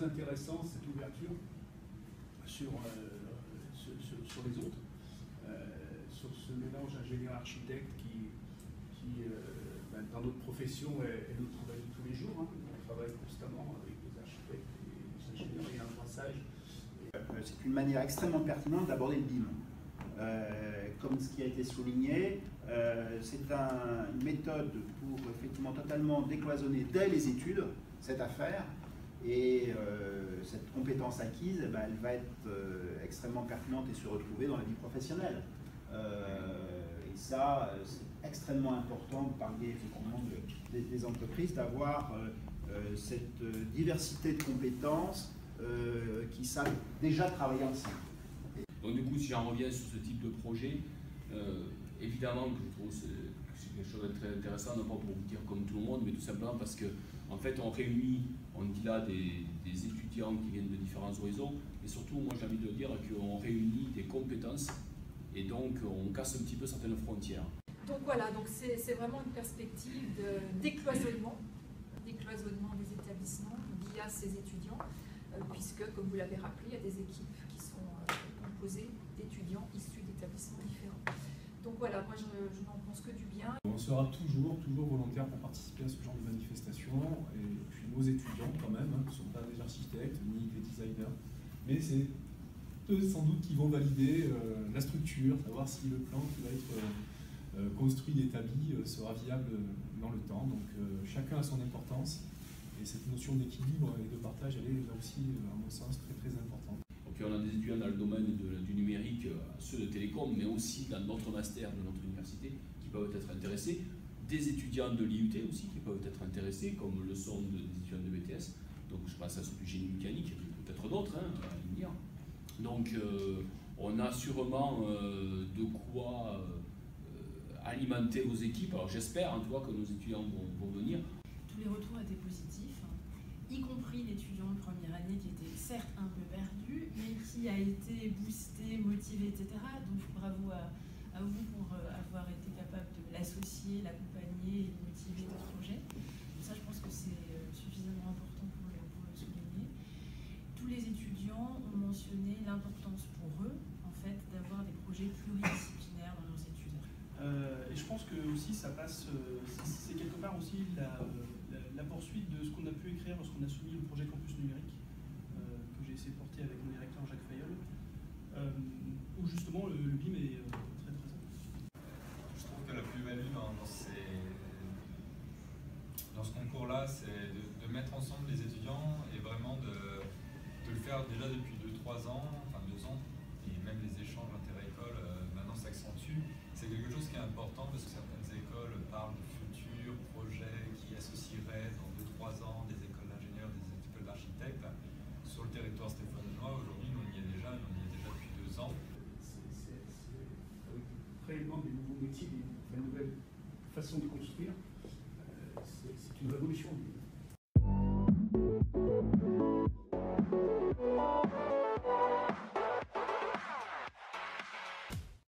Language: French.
très intéressant cette ouverture sur les autres, sur ce mélange ingénieur-architecte qui dans notre profession est notre travail de tous les jours. Hein. On travaille constamment avec des architectes et des ingénieurs, il y a un brassage. C'est une manière extrêmement pertinente d'aborder le BIM. Comme ce qui a été souligné, c'est une méthode pour effectivement totalement décloisonner dès les études cette affaire, et cette compétence acquise, elle va être extrêmement pertinente et se retrouver dans la vie professionnelle. Et ça, c'est extrêmement important de parler effectivement des entreprises, d'avoir cette diversité de compétences qui savent déjà travailler ensemble. Donc du coup, si j'en reviens sur ce type de projet, évidemment que je trouve que c'est quelque chose de très intéressant, non pas pour vous dire comme tout le monde, mais tout simplement parce que en fait on réunit, on dit là des étudiants qui viennent de différents horizons, mais surtout moi j'ai envie de dire qu'on réunit des compétences et donc on casse un petit peu certaines frontières. Donc voilà, donc c'est vraiment une perspective de décloisonnement des établissements via ces étudiants, puisque comme vous l'avez rappelé, il y a des équipes qui sont composées d'étudiants issus d'établissements différents. Donc voilà, moi je n'en pense que du bien. On sera toujours volontaire pour participer à ce genre de manifestation, et puis nos étudiants quand même, qui ne sont pas des architectes ni des designers, mais c'est eux sans doute qui vont valider la structure, savoir si le plan qui va être construit, établi, sera viable dans le temps. Donc chacun a son importance, et cette notion d'équilibre et de partage, elle est là aussi, à mon sens, très importante. Donc on a des étudiants dans le domaine du numérique, ceux de télécom, mais aussi dans d'autres masters de notre université qui peuvent être intéressés, des étudiants de l'IUT aussi qui peuvent être intéressés, comme le sont des étudiants de BTS, donc je pense à ceux du génie mécanique, peut-être d'autres à venir. Donc on a sûrement de quoi alimenter vos équipes. Alors j'espère en tout cas que nos étudiants vont venir. Tous les retours étaient positifs, y compris l'étudiant de première année qui était certes un peu perdu, mais qui a été boosté, motivé, etc. Donc bravo à vous pour avoir été capable de l'associer, l'accompagner et de motiver votre projet. Donc ça, je pense que c'est suffisamment important pour le souligner. Tous les étudiants ont mentionné l'importance pour eux, en fait, d'avoir des projets pluridisciplinaires dans leurs études. Et je pense que aussi ça passe, c'est quelque part aussi la poursuite de ce qu'on a pu écrire lorsqu'on a soumis le projet Campus Numérique, que j'ai essayé de porter avec mon directeur Jacques Fayolle, où justement le BIM est très important. Je trouve que la plus-value dans ce concours-là, c'est de mettre ensemble les étudiants et vraiment de le faire déjà depuis 2-3 ans, enfin 2 ans, et même les échanges inter-écoles maintenant s'accentuent. C'est quelque chose qui est important parce que certaines écoles parlent de futurs projets qui associeraient dans 2-3 ans des écoles d'ingénieurs, des écoles d'architectes. Sur le territoire stéphanois, aujourd'hui, on y est déjà depuis 2 ans. C'est réellement des nouveaux métiers, des nouvelles façons de construire. C'est une révolution.